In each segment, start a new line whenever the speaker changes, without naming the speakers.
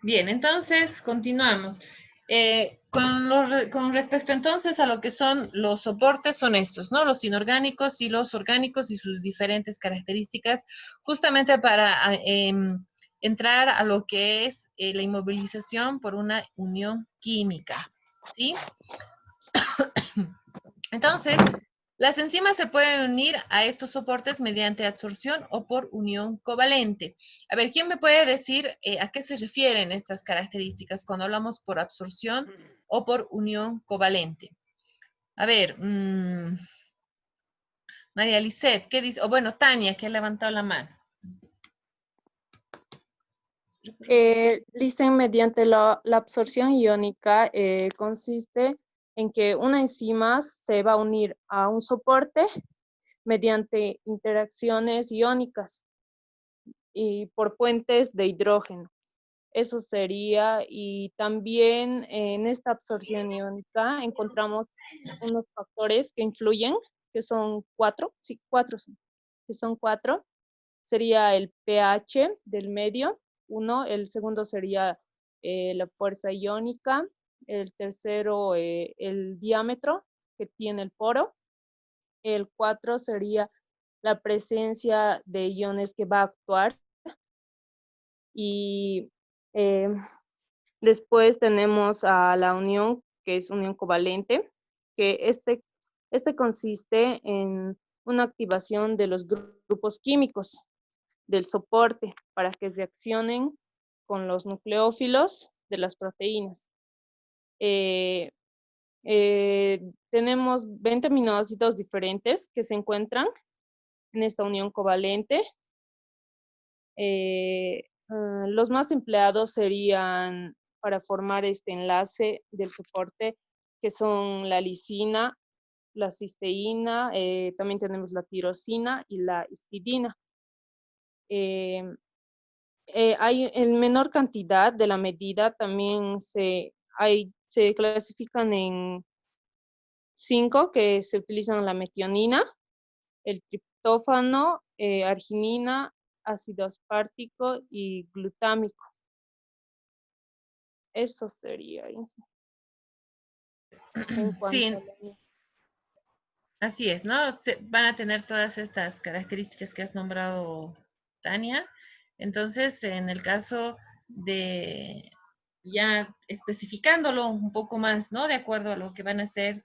Bien, entonces continuamos. Con respecto entonces a lo que son los soportes, son estos, ¿no? Los inorgánicos y los orgánicos y sus diferentes características, justamente para entrar a lo que es la inmovilización por una unión química, ¿sí? Entonces, las enzimas se pueden unir a estos soportes mediante absorción o por unión covalente. A ver, ¿quién me puede decir a qué se refieren estas características cuando hablamos por absorción o por unión covalente? A ver, María Lisset, ¿qué dice? O bueno, Tania, que ha levantado la mano.
Listen, mediante la absorción iónica consiste en que una enzima se va a unir a un soporte mediante interacciones iónicas y por puentes de hidrógeno. Eso sería, y también en esta absorción iónica encontramos unos factores que influyen, que son cuatro, sí, cuatro, sí, que son cuatro. Sería el pH del medio, uno, el segundo sería la fuerza iónica, el tercero el diámetro que tiene el poro, el cuatro sería la presencia de iones que va a actuar y eh, después tenemos a la unión, que es unión covalente, que este consiste en una activación de los grupos químicos del soporte para que reaccionen con los nucleófilos de las proteínas. Eh, Tenemos 20 aminoácidos diferentes que se encuentran en esta unión covalente. Los más empleados serían para formar este enlace del soporte, que son la lisina, la cisteína, también tenemos la tirosina y la histidina. Hay en menor cantidad de la medida, también se clasifican en 5 que se utilizan la metionina, el triptófano, arginina, ácido aspartico y glutámico. Eso sería en cuanto a
Sí,
la...
así es, ¿no? Van a tener todas estas características que has nombrado, Tania. Entonces, en el caso de ya especificándolo un poco más, ¿no? De acuerdo a lo que van a ser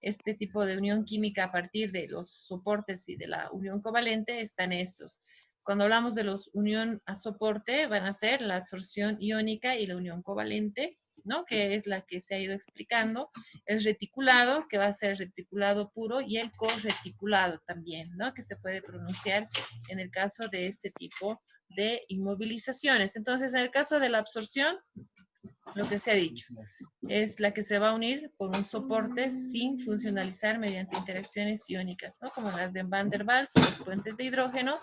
este tipo de unión química a partir de los soportes y de la unión covalente, están estos. Cuando hablamos de los unión a soporte, van a ser la absorción iónica y la unión covalente, ¿no? Que es la que se ha ido explicando, el reticulado, que va a ser reticulado puro, y el correticulado también, ¿no? Que se puede pronunciar en el caso de este tipo de inmovilizaciones. Entonces, en el caso de la absorción, lo que se ha dicho, es la que se va a unir por un soporte sin funcionalizar mediante interacciones iónicas, ¿no? Como las de Van der Waals o los puentes de hidrógeno.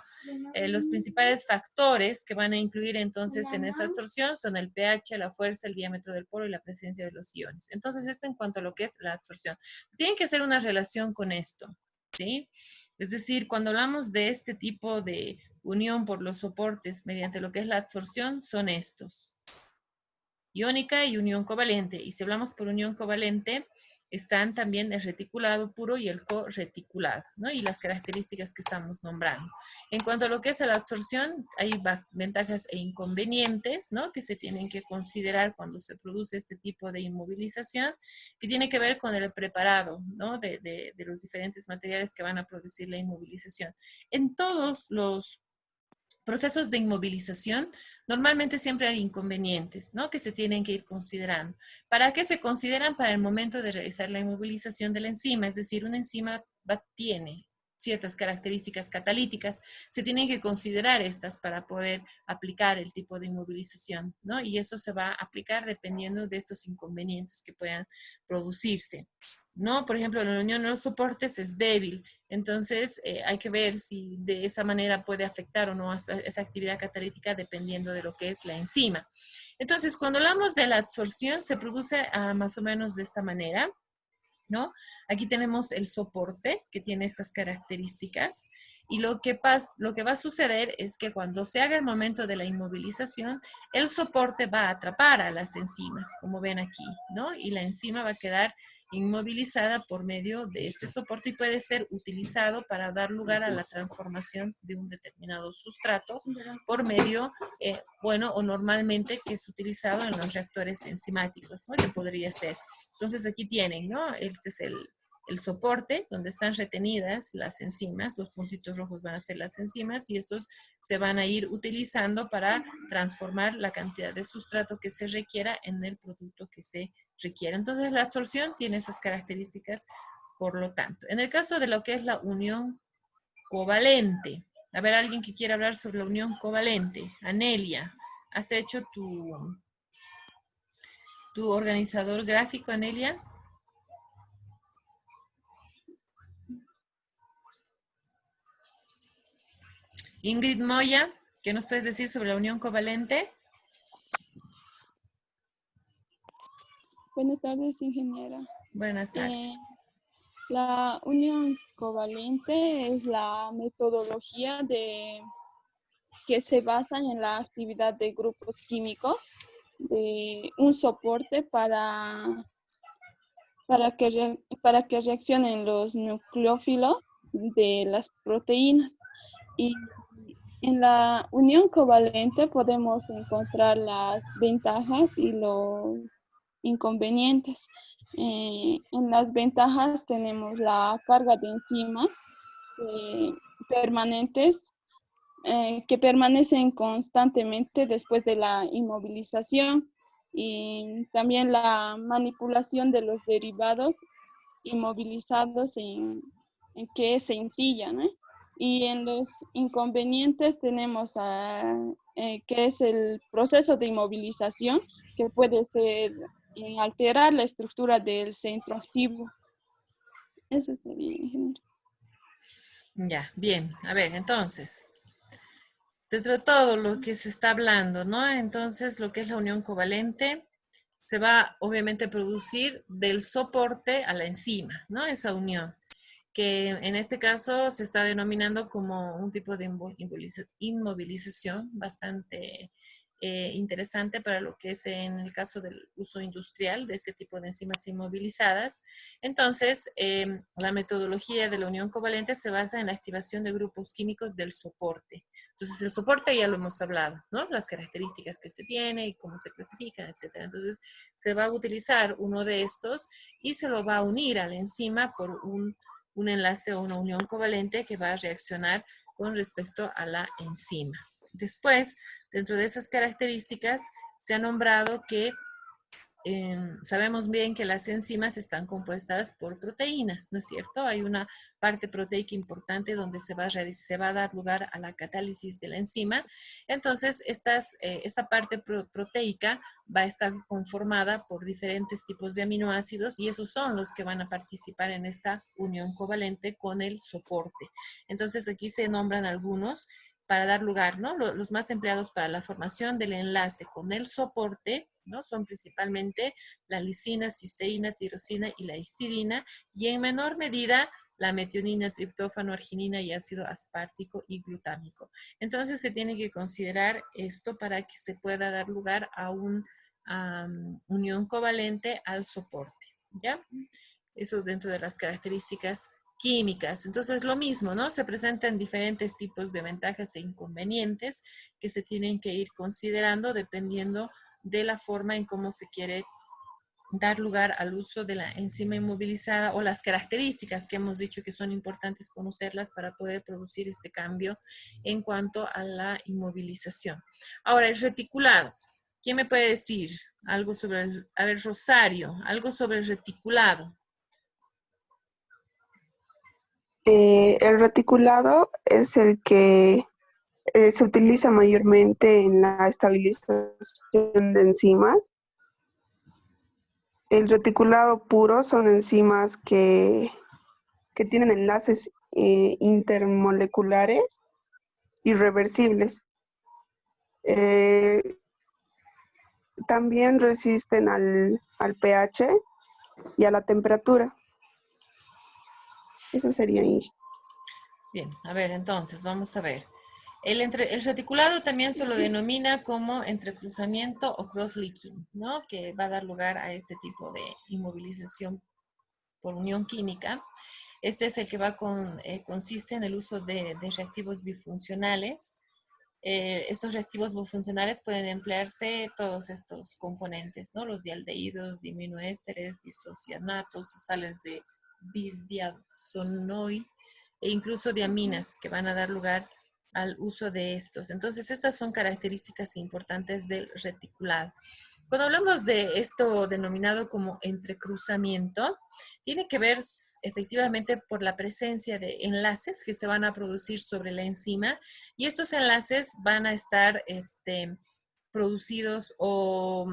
Los principales factores que van a incluir entonces en esa absorción son el pH, la fuerza, el diámetro del poro y la presencia de los iones. Entonces, esto en cuanto a lo que es la absorción. Tienen que hacer una relación con esto, ¿sí? Es decir, cuando hablamos de este tipo de unión por los soportes mediante lo que es la absorción, son estos: iónica y unión covalente. Y si hablamos por unión covalente, están también el reticulado puro y el correticulado, ¿no? Y las características que estamos nombrando. En cuanto a lo que es la absorción, hay ventajas e inconvenientes, ¿no? Que se tienen que considerar cuando se produce este tipo de inmovilización, que tiene que ver con el preparado, ¿no? De los diferentes materiales que van a producir la inmovilización. En todos los procesos de inmovilización, normalmente siempre hay inconvenientes, ¿no? Que se tienen que ir considerando. ¿Para qué se consideran? Para el momento de realizar la inmovilización de la enzima, es decir, una enzima tiene ciertas características catalíticas, se tienen que considerar estas para poder aplicar el tipo de inmovilización, ¿no? Y eso se va a aplicar dependiendo de estos inconvenientes que puedan producirse, ¿no? Por ejemplo, la unión de los soportes es débil, entonces hay que ver si de esa manera puede afectar o no a esa actividad catalítica dependiendo de lo que es la enzima. Entonces, cuando hablamos de la absorción, se produce más o menos de esta manera, ¿no? Aquí tenemos el soporte que tiene estas características. Y lo que va a suceder es que cuando se haga el momento de la inmovilización, el soporte va a atrapar a las enzimas, como ven aquí, ¿no? Y la enzima va a quedar inmovilizada por medio de este soporte y puede ser utilizado para dar lugar a la transformación de un determinado sustrato por medio, bueno, o normalmente que es utilizado en los reactores enzimáticos, ¿no? Que podría ser. Entonces aquí tienen, ¿no? Este es el soporte donde están retenidas las enzimas, los puntitos rojos van a ser las enzimas y estos se van a ir utilizando para transformar la cantidad de sustrato que se requiera en el producto que se requiere. Entonces la absorción tiene esas características, por lo tanto. En el caso de lo que es la unión covalente, a ver, alguien que quiera hablar sobre la unión covalente. Anelia, ¿has hecho tu organizador gráfico, Anelia? Ingrid Moya, ¿qué nos puedes decir sobre la unión covalente?
Buenas tardes, ingeniera.
Buenas tardes.
La unión covalente es la metodología que se basa en la actividad de grupos químicos de un soporte para que reaccionen los nucleófilos de las proteínas. Y en la unión covalente podemos encontrar las ventajas y los inconvenientes. En las ventajas tenemos la carga de enzimas permanentes que permanecen constantemente después de la inmovilización y también la manipulación de los derivados inmovilizados en que se ensillan, ¿eh? Y en los inconvenientes tenemos que es el proceso de inmovilización, que puede ser alterar la estructura del centro activo. Eso sería, ingeniero.
Ya, bien. A ver, entonces, dentro de todo lo que se está hablando, ¿no? Entonces, lo que es la unión covalente se va obviamente a producir del soporte a la enzima, ¿no? Esa unión, que en este caso se está denominando como un tipo de inmovilización bastante interesante para lo que es en el caso del uso industrial de este tipo de enzimas inmovilizadas. Entonces, la metodología de la unión covalente se basa en la activación de grupos químicos del soporte. Entonces, el soporte ya lo hemos hablado, ¿no? Las características que se tiene y cómo se clasifican, etcétera. Entonces, se va a utilizar uno de estos y se lo va a unir a la enzima por un enlace o una unión covalente que va a reaccionar con respecto a la enzima. Después, dentro de esas características, se ha nombrado que sabemos bien que las enzimas están compuestas por proteínas, ¿no es cierto? Hay una parte proteica importante donde se va a dar lugar a la catálisis de la enzima. Entonces, esta parte proteica va a estar conformada por diferentes tipos de aminoácidos y esos son los que van a participar en esta unión covalente con el soporte. Entonces, aquí se nombran algunos para dar lugar, ¿no? Los más empleados para la formación del enlace con el soporte, ¿no? Son principalmente la lisina, cisteína, tirosina y la histidina, y en menor medida la metionina, triptófano, arginina y ácido aspartico y glutámico. Entonces se tiene que considerar esto para que se pueda dar lugar a una unión covalente al soporte, ¿ya? Eso dentro de las características químicas. Entonces, lo mismo, ¿no? Se presentan diferentes tipos de ventajas e inconvenientes que se tienen que ir considerando dependiendo de la forma en cómo se quiere dar lugar al uso de la enzima inmovilizada o las características que hemos dicho que son importantes conocerlas para poder producir este cambio en cuanto a la inmovilización. Ahora, el reticulado. ¿Quién me puede decir algo sobre a ver, Rosario, algo sobre el reticulado?
El reticulado es el que se utiliza mayormente en la estabilización de enzimas. El reticulado puro son enzimas que tienen enlaces intermoleculares irreversibles. También resisten al pH y a la temperatura. Eso sería.
Bien, a ver, entonces, vamos a ver. El reticulado también se lo denomina como entrecruzamiento o cross-linking, ¿no? Que va a dar lugar a este tipo de inmovilización por unión química. Este es el que consiste en el uso de reactivos bifuncionales. Estos reactivos bifuncionales pueden emplearse todos estos componentes, ¿no? Los dialdehídos, diminoésteres, disocianatos, sales de bisdiazonoid e incluso diaminas que van a dar lugar al uso de estos. Entonces, estas son características importantes del reticulado. Cuando hablamos de esto denominado como entrecruzamiento, tiene que ver efectivamente por la presencia de enlaces que se van a producir sobre la enzima y estos enlaces van a estar producidos o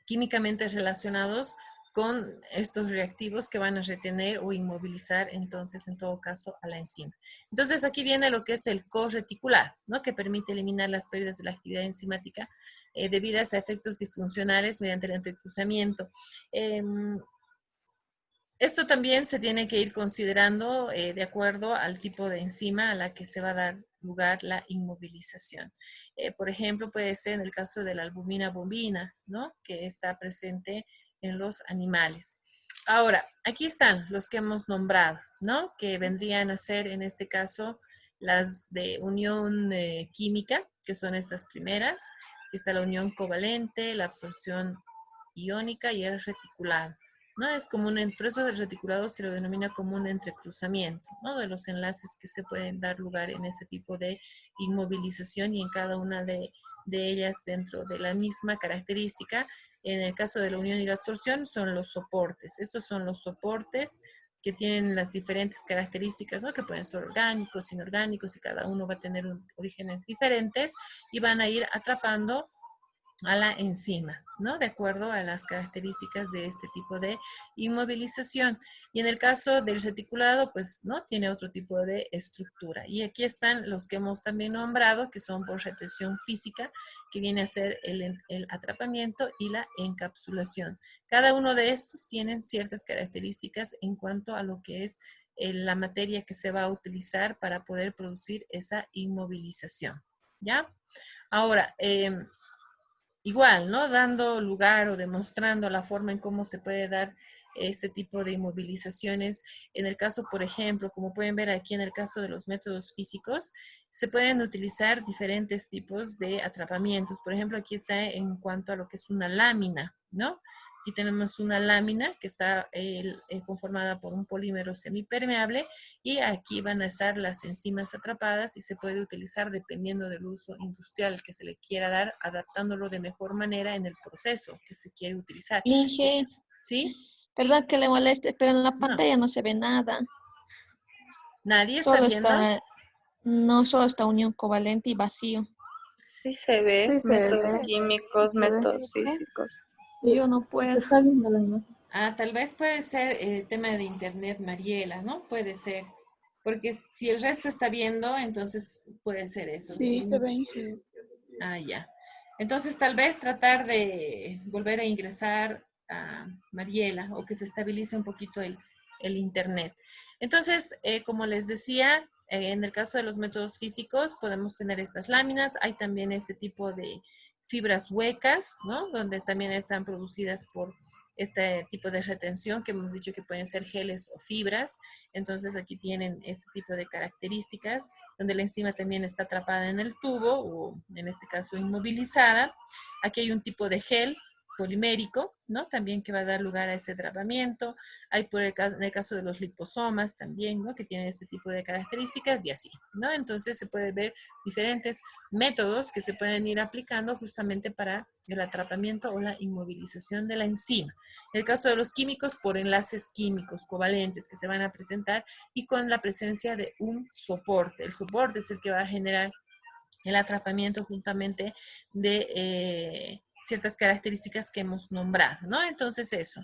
químicamente relacionados con estos reactivos que van a retener o inmovilizar entonces en todo caso a la enzima. Entonces aquí viene lo que es el correticulado, ¿no? Que permite eliminar las pérdidas de la actividad enzimática debidas a efectos disfuncionales mediante el entrecruzamiento. Esto también se tiene que ir considerando de acuerdo al tipo de enzima a la que se va a dar lugar la inmovilización. Por ejemplo, puede ser en el caso de la albumina bovina, ¿no? Que está presente en los animales. Ahora, aquí están los que hemos nombrado, ¿no? Que vendrían a ser en este caso las de unión química, que son estas primeras. Está la unión covalente, la absorción iónica y el reticulado. ¿No? Es como por eso el reticulado se lo denomina como un entrecruzamiento, ¿no? De los enlaces que se pueden dar lugar en ese tipo de inmovilización y en cada una de ellas dentro de la misma característica. En el caso de la unión y la absorción son los soportes. Estos son los soportes que tienen las diferentes características, ¿no? Que pueden ser orgánicos, inorgánicos y cada uno va a tener orígenes diferentes y van a ir atrapando a la enzima, ¿no? De acuerdo a las características de este tipo de inmovilización. Y en el caso del reticulado, pues, ¿no? Tiene otro tipo de estructura. Y aquí están los que hemos también nombrado, que son por retención física, que viene a ser el atrapamiento y la encapsulación. Cada uno de estos tienen ciertas características en cuanto a lo que es la materia que se va a utilizar para poder producir esa inmovilización, ¿ya? Ahora, igual, ¿no? Dando lugar o demostrando la forma en cómo se puede dar este tipo de inmovilizaciones. En el caso, por ejemplo, como pueden ver aquí en el caso de los métodos físicos, se pueden utilizar diferentes tipos de atrapamientos. Por ejemplo, aquí está en cuanto a lo que es una lámina, ¿no? Aquí tenemos una lámina que está conformada por un polímero semipermeable y aquí van a estar las enzimas atrapadas y se puede utilizar dependiendo del uso industrial que se le quiera dar, adaptándolo de mejor manera en el proceso que se quiere utilizar.
Inge,
¿Sí?
perdón que le moleste, pero en la
No.
pantalla no se ve nada.
¿Nadie está
Solo
viendo?
no solo está unión covalente y vacío.
Sí se ve,
Sí se
métodos
ve,
químicos,
se ve.
métodos físicos.
Yo no puedo.
Está viendo la imagen.
Tal vez puede ser tema de internet, Mariela, ¿no? Puede ser. Porque si el resto está viendo, entonces puede ser eso.
Sí, se ve.
Sí. Ya. Entonces tal vez tratar de volver a ingresar a Mariela o que se estabilice un poquito el internet. Entonces, como les decía, en el caso de los métodos físicos podemos tener estas láminas. Hay también este tipo de fibras huecas, ¿no? Donde también están producidas por este tipo de retención que hemos dicho que pueden ser geles o fibras. Entonces aquí tienen este tipo de características donde la enzima también está atrapada en el tubo o en este caso inmovilizada. Aquí hay un tipo de gel polimérico, ¿no? También que va a dar lugar a ese atrapamiento. Hay en el caso de los liposomas también, ¿no? Que tienen este tipo de características y así, ¿no? Entonces se puede ver diferentes métodos que se pueden ir aplicando justamente para el atrapamiento o la inmovilización de la enzima. En el caso de los químicos, por enlaces químicos covalentes que se van a presentar y con la presencia de un soporte. El soporte es el que va a generar el atrapamiento juntamente de ciertas características que hemos nombrado, ¿no? Entonces eso.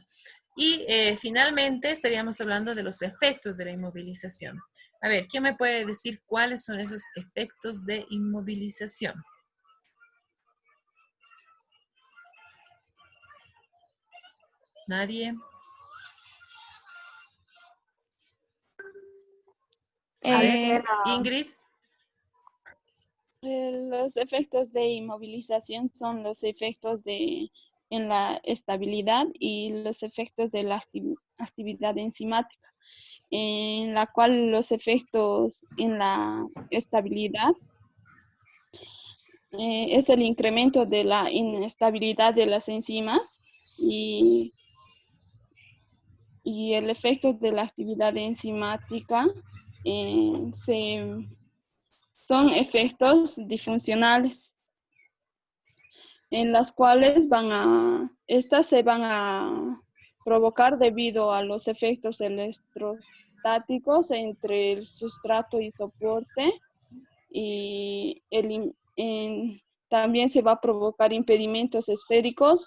Y finalmente estaríamos hablando de los efectos de la inmovilización. A ver, ¿quién me puede decir cuáles son esos efectos de inmovilización? ¿Nadie? A ver,
Eh,
Ingrid.
Los efectos de inmovilización son los efectos en la estabilidad y los efectos de la actividad enzimática, en la cual los efectos en la estabilidad es el incremento de la inestabilidad de las enzimas y, y el efecto de la actividad enzimática son efectos disfuncionales en las cuales estas se van a provocar debido a los efectos electrostáticos entre el sustrato y soporte y también se va a provocar impedimentos esféricos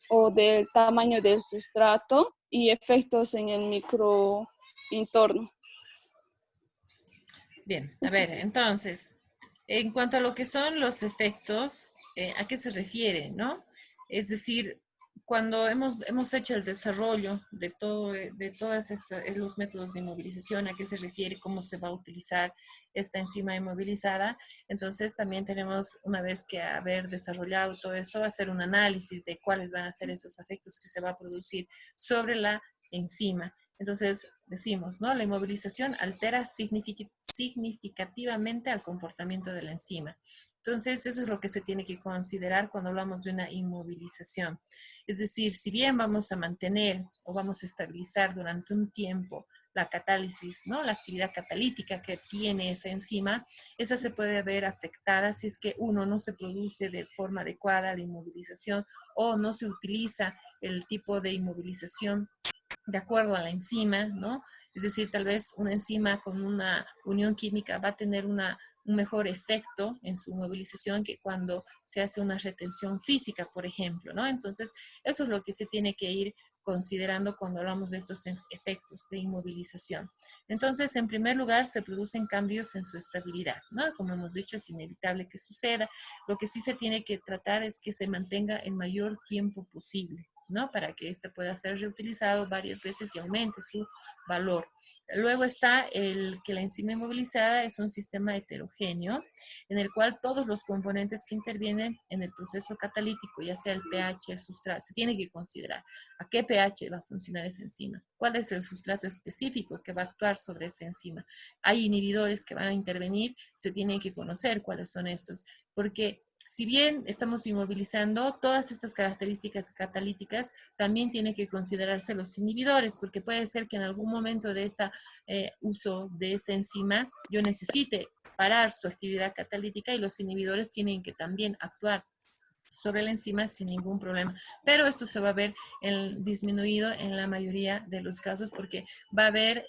o del tamaño del sustrato y efectos en el microentorno.
Bien, a ver, entonces, en cuanto a lo que son los efectos, ¿a qué se refiere, no? Es decir, cuando hemos hecho el desarrollo de todos los métodos de inmovilización, ¿a qué se refiere? ¿Cómo se va a utilizar esta enzima inmovilizada? Entonces, también tenemos, una vez que haber desarrollado todo eso, hacer un análisis de cuáles van a ser esos efectos que se va a producir sobre la enzima. Entonces, decimos, ¿no? La inmovilización altera significativamente al comportamiento de la enzima. Entonces, eso es lo que se tiene que considerar cuando hablamos de una inmovilización. Es decir, si bien vamos a mantener o vamos a estabilizar durante un tiempo la catálisis, ¿no? La actividad catalítica que tiene esa enzima, esa se puede ver afectada si es que uno no se produce de forma adecuada la inmovilización o no se utiliza el tipo de inmovilización de acuerdo a la enzima, ¿no? Es decir, tal vez una enzima con una unión química va a tener un mejor efecto en su movilización que cuando se hace una retención física, por ejemplo, ¿no? Entonces, eso es lo que se tiene que ir considerando cuando hablamos de estos efectos de inmovilización. Entonces, en primer lugar, se producen cambios en su estabilidad, ¿no? Como hemos dicho, es inevitable que suceda. Lo que sí se tiene que tratar es que se mantenga el mayor tiempo posible, ¿no? Para que este pueda ser reutilizado varias veces y aumente su valor. Luego está el que la enzima inmovilizada es un sistema heterogéneo en el cual todos los componentes que intervienen en el proceso catalítico, ya sea el pH, el sustrato, se tiene que considerar a qué pH va a funcionar esa enzima, cuál es el sustrato específico que va a actuar sobre esa enzima. Hay inhibidores que van a intervenir, se tiene que conocer cuáles son estos, porque si bien estamos inmovilizando todas estas características catalíticas, también tiene que considerarse los inhibidores, porque puede ser que en algún momento de este uso de esta enzima yo necesite parar su actividad catalítica y los inhibidores tienen que también actuar sobre la enzima sin ningún problema. Pero esto se va a ver disminuido en la mayoría de los casos porque va a haber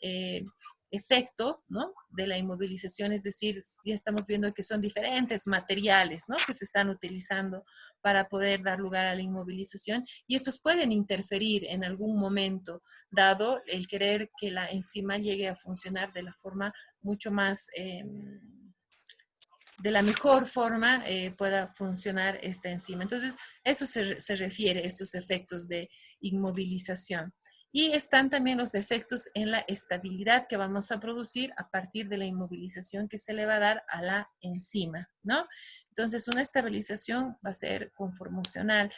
efecto, ¿no? De la inmovilización, es decir, ya estamos viendo que son diferentes materiales, ¿no? Que se están utilizando para poder dar lugar a la inmovilización y estos pueden interferir en algún momento, dado el querer que la enzima llegue a funcionar de la forma mucho más de la mejor forma pueda funcionar esta enzima. Entonces, eso se refiere a estos efectos de inmovilización. Y están también los efectos en la estabilidad que vamos a producir a partir de la inmovilización que se le va a dar a la enzima, ¿no? Entonces, una estabilización va a ser conformacional.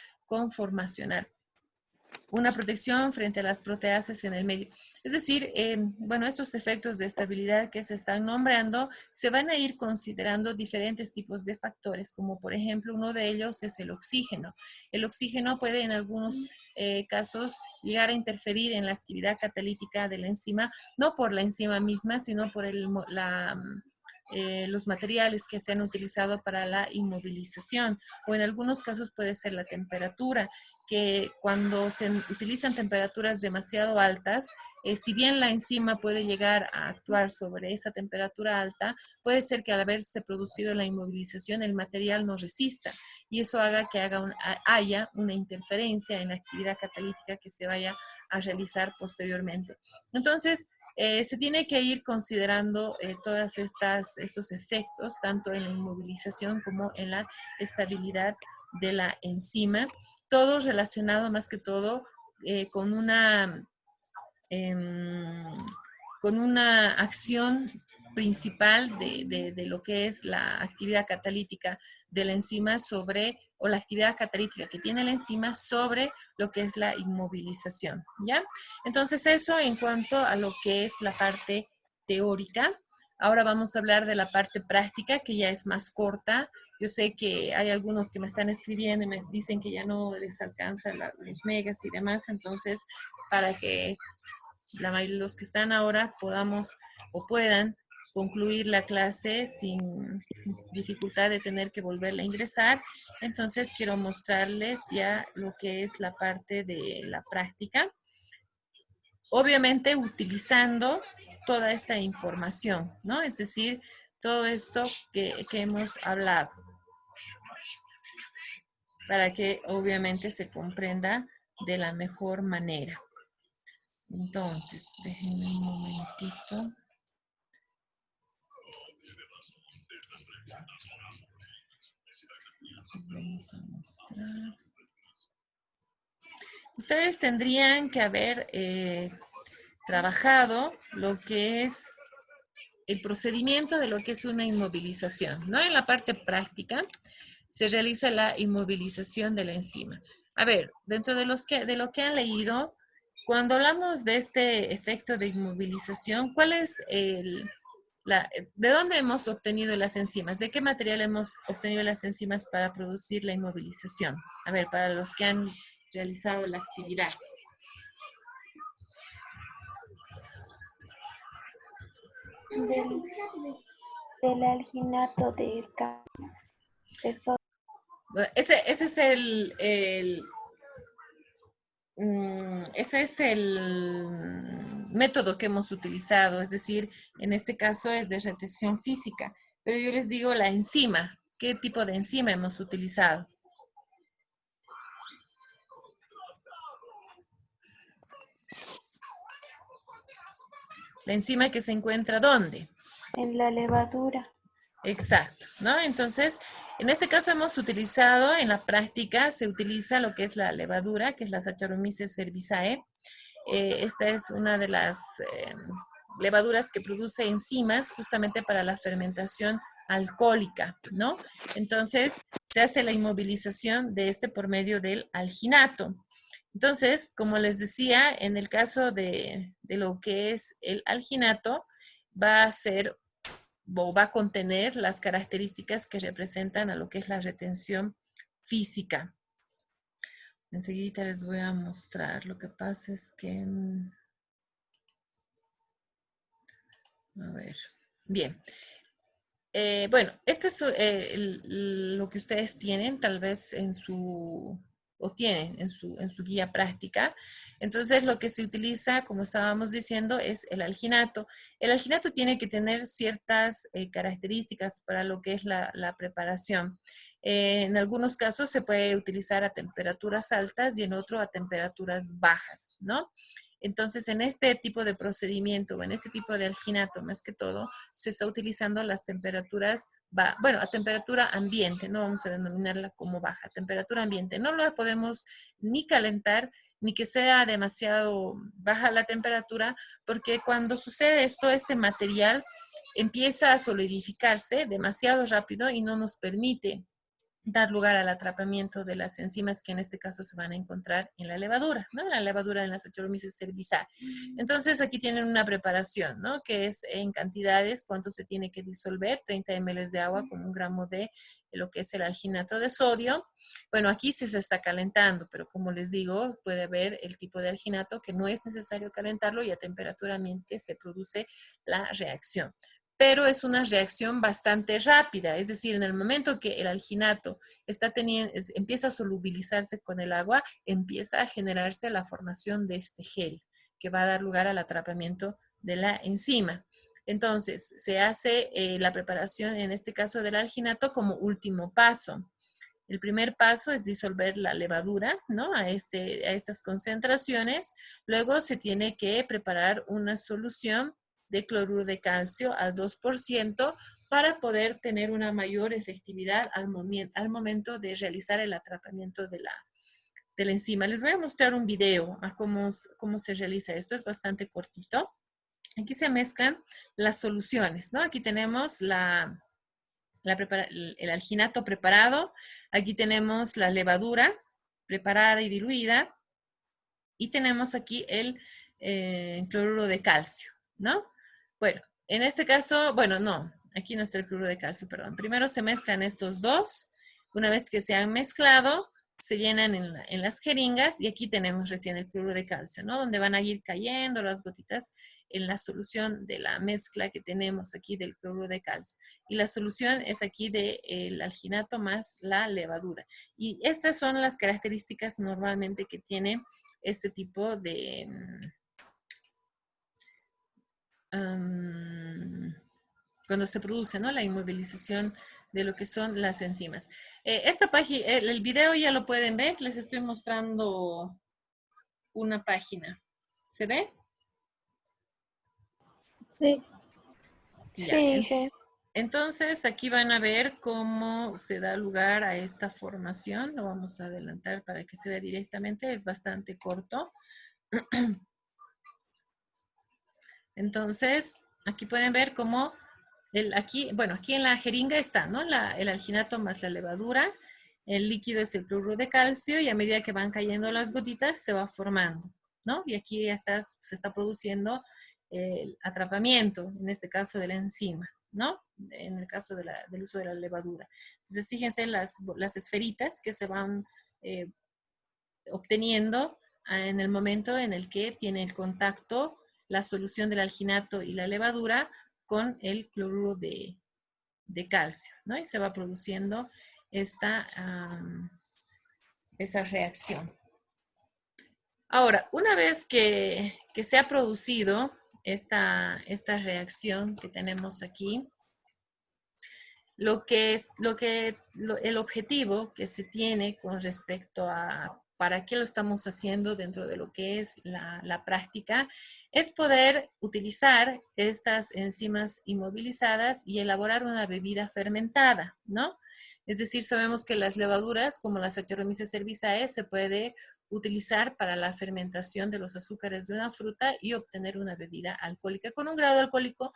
Una protección frente a las proteasas en el medio. Es decir, bueno, estos efectos de estabilidad que se están nombrando se van a ir considerando diferentes tipos de factores, como por ejemplo uno de ellos es el oxígeno. El oxígeno puede en algunos casos llegar a interferir en la actividad catalítica de la enzima, no por la enzima misma, sino por los materiales que se han utilizado para la inmovilización, o en algunos casos puede ser la temperatura, que cuando se utilizan temperaturas demasiado altas, si bien la enzima puede llegar a actuar sobre esa temperatura alta, puede ser que al haberse producido la inmovilización el material no resista y eso haga que haya una interferencia en la actividad catalítica que se vaya a realizar posteriormente. Entonces, se tiene que ir considerando todos estos efectos, tanto en la inmovilización como en la estabilidad de la enzima, todo relacionado más que todo con una con una acción principal de lo que es la actividad catalítica de la enzima sobre, o la actividad catalítica que tiene la enzima sobre lo que es la inmovilización, ¿ya? Entonces eso en cuanto a lo que es la parte teórica. Ahora vamos a hablar de la parte práctica, que ya es más corta. Yo sé que hay algunos que me están escribiendo y me dicen que ya no les alcanza los megas y demás, entonces para que la mayoría de los que están ahora podamos o puedan concluir la clase sin dificultad de tener que volverla a ingresar. Entonces quiero mostrarles ya lo que es la parte de la práctica. Obviamente utilizando toda esta información, ¿no? Es decir, todo esto que hemos hablado, para que obviamente se comprenda de la mejor manera. Entonces, déjenme un momentito. Vamos a mostrar. Ustedes tendrían que haber trabajado lo que es el procedimiento de lo que es una inmovilización, ¿no? En la parte práctica se realiza la inmovilización de la enzima. A ver, dentro de lo que han leído, cuando hablamos de este efecto de inmovilización, ¿cuál es de dónde hemos obtenido las enzimas? ¿De qué material hemos obtenido las enzimas para producir la inmovilización? A ver, para los que han realizado la actividad.
Del alginato de sodio.
Ese es el método que hemos utilizado, es decir, en este caso es de retención física, pero yo les digo la enzima, ¿qué tipo de enzima hemos utilizado? La enzima que se encuentra ¿dónde?
En la levadura.
Exacto, ¿no? Entonces, en este caso hemos utilizado, en la práctica, se utiliza lo que es la levadura, que es la Saccharomyces cerevisiae. Esta es una de las levaduras que produce enzimas justamente para la fermentación alcohólica, ¿no? Entonces, se hace la inmovilización de este por medio del alginato. Entonces, como les decía, en el caso de lo que es el alginato, va a ser o va a contener las características que representan a lo que es la retención física. Enseguida les voy a mostrar. Lo que pasa es que... A ver. Bien. Bueno, este es lo que ustedes tienen tal vez en su... o tienen en su guía práctica. Entonces, lo que se utiliza, como estábamos diciendo, es el alginato. El alginato tiene que tener ciertas características para lo que es la preparación. En algunos casos se puede utilizar a temperaturas altas y en otro a temperaturas bajas, ¿no? Entonces, en este tipo de procedimiento o en este tipo de alginato, más que todo, se está utilizando las temperaturas, bueno, a temperatura ambiente, no vamos a denominarla como baja, temperatura ambiente. No la podemos ni calentar, ni que sea demasiado baja la temperatura, porque cuando sucede esto, este material empieza a solidificarse demasiado rápido y no nos permite dar lugar al atrapamiento de las enzimas que en este caso se van a encontrar en la levadura, ¿no? La levadura en la Saccharomyces cerevisiae. Entonces aquí tienen una preparación, ¿no? Que es en cantidades, cuánto se tiene que disolver, 30 ml de agua con 1 gramo de lo que es el alginato de sodio. Bueno, aquí sí se está calentando, pero como les digo, puede haber el tipo de alginato que no es necesario calentarlo y a temperatura ambiente se produce la reacción. Pero es una reacción bastante rápida, es decir, en el momento que el alginato empieza a solubilizarse con el agua, empieza a generarse la formación de este gel, que va a dar lugar al atrapamiento de la enzima. Entonces, se hace la preparación, en este caso del alginato, como último paso. El primer paso es disolver la levadura, ¿no? A estas concentraciones. Luego se tiene que preparar una solución de cloruro de calcio al 2% para poder tener una mayor efectividad al momento de realizar el atrapamiento de la enzima. Les voy a mostrar un video a cómo se realiza esto. Es bastante cortito. Aquí se mezclan las soluciones, ¿no? Aquí tenemos el alginato preparado. Aquí tenemos la levadura preparada y diluida. Y tenemos aquí el cloruro de calcio, ¿no? Bueno, en este caso, bueno, no, aquí no está el cloruro de calcio, perdón. Primero se mezclan estos dos. Una vez que se han mezclado, se llenan en las jeringas y aquí tenemos recién el cloruro de calcio, ¿no? Donde van a ir cayendo las gotitas en la solución de la mezcla que tenemos aquí del cloruro de calcio. Y la solución es aquí del alginato más la levadura. Y estas son las características normalmente que tiene este tipo de cuando se produce, ¿no? La inmovilización de lo que son las enzimas. Esta página, el video ya lo pueden ver, les estoy mostrando una página. ¿Se ve?
Sí.
Ya.
Sí, sí.
Entonces, aquí van a ver cómo se da lugar a esta formación. Lo vamos a adelantar para que se vea directamente. Es bastante corto. Entonces, aquí pueden ver cómo aquí en la jeringa está, ¿no? El alginato más la levadura. El líquido es el cloruro de calcio y a medida que van cayendo las gotitas se va formando, ¿no? Y aquí ya se está produciendo el atrapamiento, en este caso de la enzima, ¿no? En el caso del uso de la levadura. Entonces, fíjense las esferitas que se van obteniendo en el momento en el que tiene el contacto la solución del alginato y la levadura con el cloruro de calcio, ¿no? Y se va produciendo esa reacción. Ahora, una vez que se ha producido esta reacción que tenemos aquí, el objetivo que se tiene con respecto a para qué lo estamos haciendo dentro de lo que es la práctica, es poder utilizar estas enzimas inmovilizadas y elaborar una bebida fermentada, ¿no? Es decir, sabemos que las levaduras, como la Saccharomyces cerevisiae, se puede utilizar para la fermentación de los azúcares de una fruta y obtener una bebida alcohólica con un grado alcohólico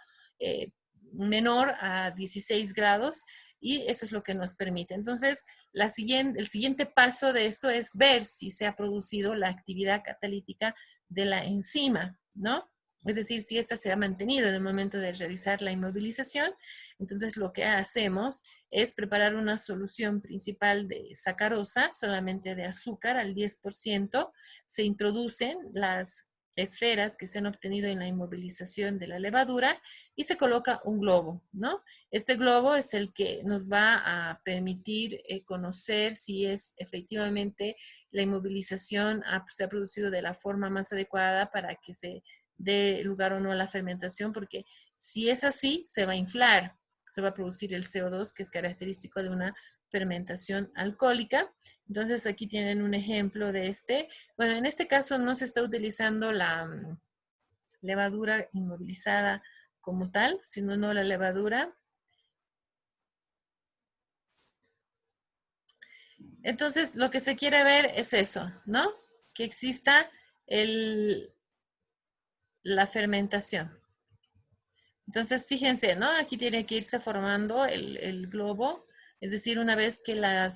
menor a 16 grados y eso es lo que nos permite. Entonces, el siguiente paso de esto es ver si se ha producido la actividad catalítica de la enzima, ¿no? Es decir, si esta se ha mantenido en el momento de realizar la inmovilización. Entonces, lo que hacemos es preparar una solución principal de sacarosa, solamente de azúcar al 10%. Se introducen las esferas que se han obtenido en la inmovilización de la levadura y se coloca un globo, ¿no? Este globo es el que nos va a permitir conocer si es efectivamente la inmovilización se ha producido de la forma más adecuada para que se dé lugar o no a la fermentación, porque si es así, se va a inflar, se va a producir el CO2, que es característico de una fermentación alcohólica. Entonces aquí tienen un ejemplo de este. Bueno, en este caso no se está utilizando la levadura inmovilizada como tal, sino no la levadura. Entonces lo que se quiere ver es eso, ¿no? Que exista la fermentación. Entonces, fíjense, ¿no? Aquí tiene que irse formando el globo, es decir, una vez que la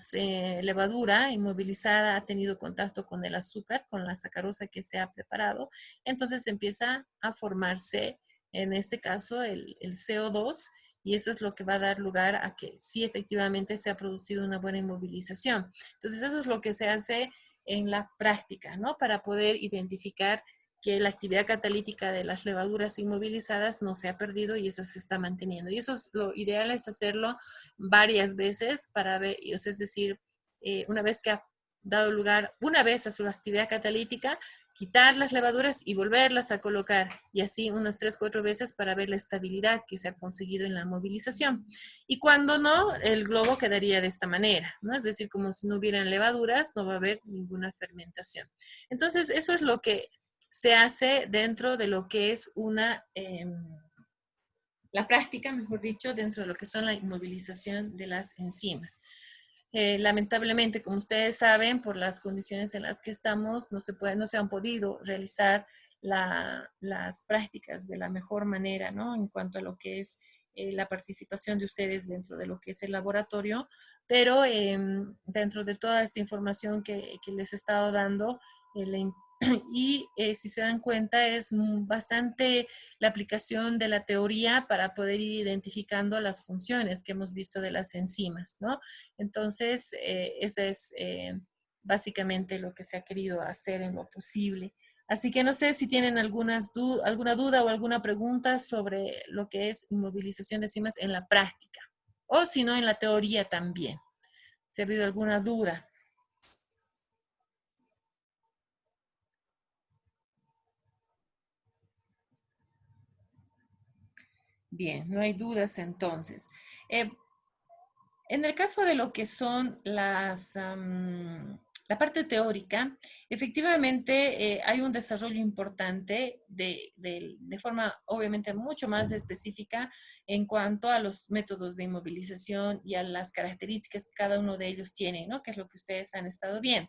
levadura inmovilizada ha tenido contacto con el azúcar, con la sacarosa que se ha preparado, entonces empieza a formarse, en este caso, el CO2, y eso es lo que va a dar lugar a que sí efectivamente se ha producido una buena inmovilización. Entonces, eso es lo que se hace en la práctica, ¿no? Para poder identificar que la actividad catalítica de las levaduras inmovilizadas no se ha perdido y esa se está manteniendo. Y eso es lo ideal, es hacerlo varias veces para ver, es decir, una vez que ha dado lugar una vez a su actividad catalítica, quitar las levaduras y volverlas a colocar, y así unas 3-4 veces para ver la estabilidad que se ha conseguido en la movilización. Y cuando no, el globo quedaría de esta manera, ¿no? Es decir, como si no hubieran levaduras, no va a haber ninguna fermentación. Entonces, eso es lo que se hace dentro de lo que es la práctica, mejor dicho, dentro de lo que son la inmovilización de las enzimas. Lamentablemente, como ustedes saben, por las condiciones en las que estamos, no se han podido realizar las prácticas de la mejor manera, ¿no? En cuanto a lo que es la participación de ustedes dentro de lo que es el laboratorio, pero dentro de toda esta información que les he estado dando, y si se dan cuenta es bastante la aplicación de la teoría para poder ir identificando las funciones que hemos visto de las enzimas, ¿no? Entonces, eso es básicamente lo que se ha querido hacer en lo posible. Así que no sé si tienen alguna duda o alguna pregunta sobre lo que es inmovilización de enzimas en la práctica, o si no en la teoría también. Si ha habido alguna duda. Bien, no hay dudas entonces. En el caso de lo que son la parte teórica, efectivamente hay un desarrollo importante de forma obviamente mucho más específica en cuanto a los métodos de inmovilización y a las características que cada uno de ellos tiene, ¿no? Que es lo que ustedes han estado viendo.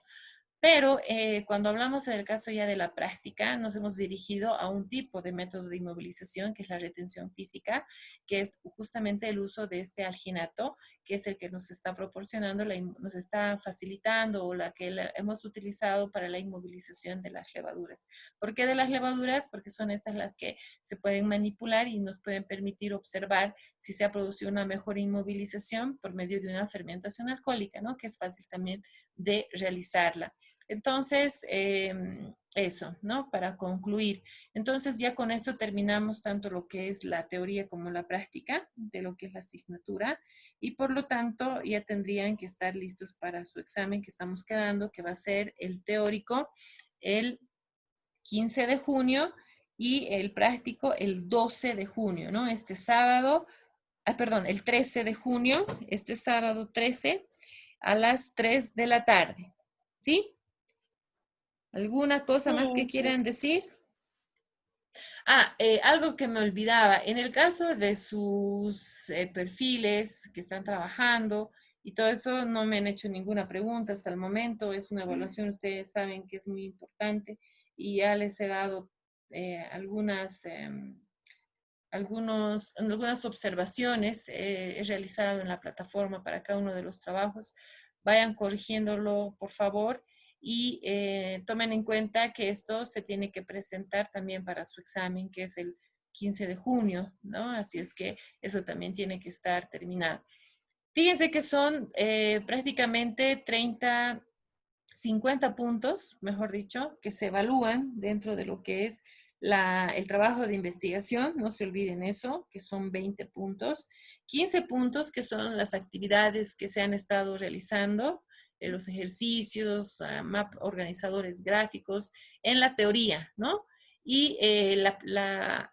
Pero cuando hablamos en el caso ya de la práctica, nos hemos dirigido a un tipo de método de inmovilización, que es la retención física, que es justamente el uso de este alginato, que es el que nos está proporcionando, nos está facilitando o la que hemos utilizado para la inmovilización de las levaduras. ¿Por qué de las levaduras? Porque son estas las que se pueden manipular y nos pueden permitir observar si se ha producido una mejor inmovilización por medio de una fermentación alcohólica, ¿no? Que es fácil también de realizarla. Entonces, eso, ¿no? Para concluir. Entonces, ya con esto terminamos tanto lo que es la teoría como la práctica de lo que es la asignatura y por lo tanto ya tendrían que estar listos para su examen que estamos quedando, que va a ser el teórico el 15 de junio y el práctico el 12 de junio, ¿no? Este sábado, perdón, el 13 de junio, este sábado 13 a las 3 de la tarde. ¿Sí? ¿Alguna cosa más que
Sí,
quieran decir? Algo que me olvidaba, en el caso de sus perfiles que están trabajando y todo eso, no me han hecho ninguna pregunta hasta el momento, es una evaluación, ustedes saben que es muy importante y ya les he dado algunas observaciones he realizado en la plataforma para cada uno de los trabajos. Vayan corrigiéndolo, por favor, y tomen en cuenta que esto se tiene que presentar también para su examen, que es el 15 de junio, ¿no? Así es que eso también tiene que estar terminado. Fíjense que son prácticamente 50 puntos, mejor dicho, que se evalúan dentro de lo que es el trabajo de investigación, no se olviden eso, que son 20 puntos, 15 puntos que son las actividades que se han estado realizando, los ejercicios, organizadores gráficos, en la teoría, ¿no? Y la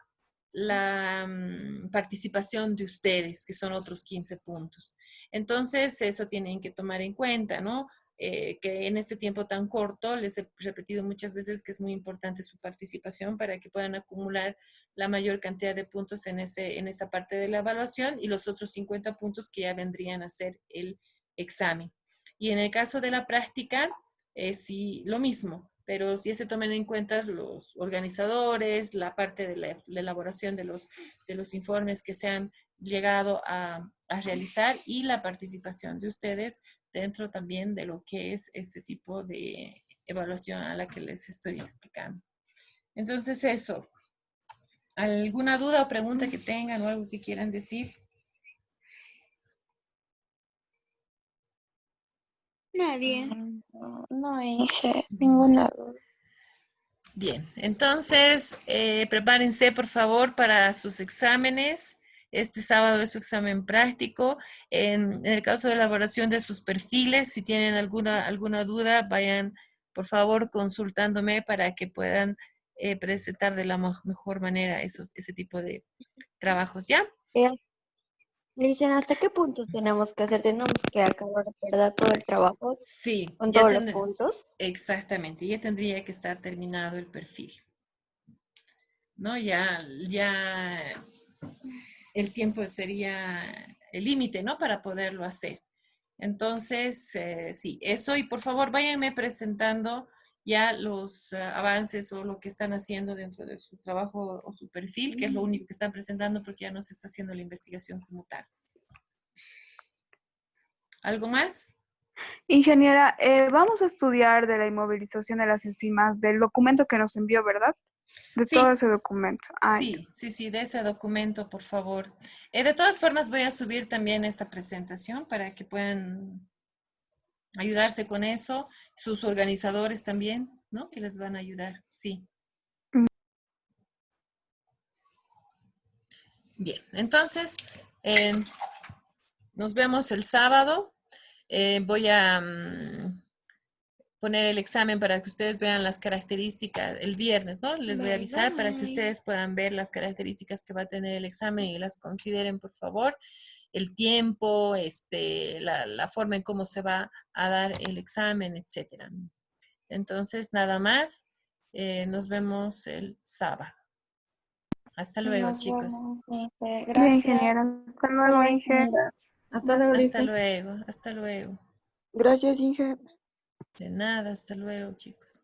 participación de ustedes, que son otros 15 puntos. Entonces, eso tienen que tomar en cuenta, ¿no? Que en este tiempo tan corto, les he repetido muchas veces que es muy importante su participación para que puedan acumular la mayor cantidad de puntos en esta parte de la evaluación y los otros 50 puntos que ya vendrían a ser el examen. Y en el caso de la práctica, sí, lo mismo, pero sí se tomen en cuenta los organizadores, la parte de la elaboración de los informes que se han llegado a realizar y la participación de ustedes dentro también de lo que es este tipo de evaluación a la que les estoy explicando. Entonces eso, ¿alguna duda o pregunta que tengan o algo que quieran decir?
nadie.
No hice ninguna duda.
Bien, entonces prepárense por favor para sus exámenes. Este sábado es su examen práctico. En el caso de elaboración de sus perfiles, si tienen alguna duda, vayan por favor consultándome para que puedan presentar de la mejor manera ese tipo de trabajos, ¿ya?
Le dicen, ¿hasta qué puntos tenemos que hacer? Tenemos que acabar, ¿verdad? Todo el trabajo
Sí,
con todos los puntos.
exactamente, ya tendría que estar terminado el perfil. ¿No? Ya el tiempo sería el límite, ¿no? Para poderlo hacer. Entonces, sí, eso. Y por favor, váyanme presentando ya los avances o lo que están haciendo dentro de su trabajo o su perfil, que es lo único que están presentando porque ya no se está haciendo la investigación como tal. ¿Algo más?
Ingeniera, vamos a estudiar de la inmovilización de las enzimas del documento que nos envió, ¿verdad? De todo
Sí,
ese documento. Ay,
sí, de ese documento, por favor. De todas formas, voy a subir también esta presentación para que puedan ayudarse con eso. Sus organizadores también, ¿no? Que les van a ayudar, sí. Bien, entonces, nos vemos el sábado. Voy a poner el examen para que ustedes vean las características el viernes, ¿no? Les voy a avisar para que ustedes puedan ver las características que va a tener el examen y las consideren, por favor. El tiempo, la forma en cómo se va a dar el examen, etcétera. Entonces, nada más. Nos vemos el sábado. Hasta luego,
Nos
chicos.
vemos, Inge.
bien,
Gracias.
ingeniera. Hasta luego, Inge.
Hasta luego,
Hasta
Inge.
luego, hasta luego.
Gracias, Inge.
De nada, hasta luego, chicos.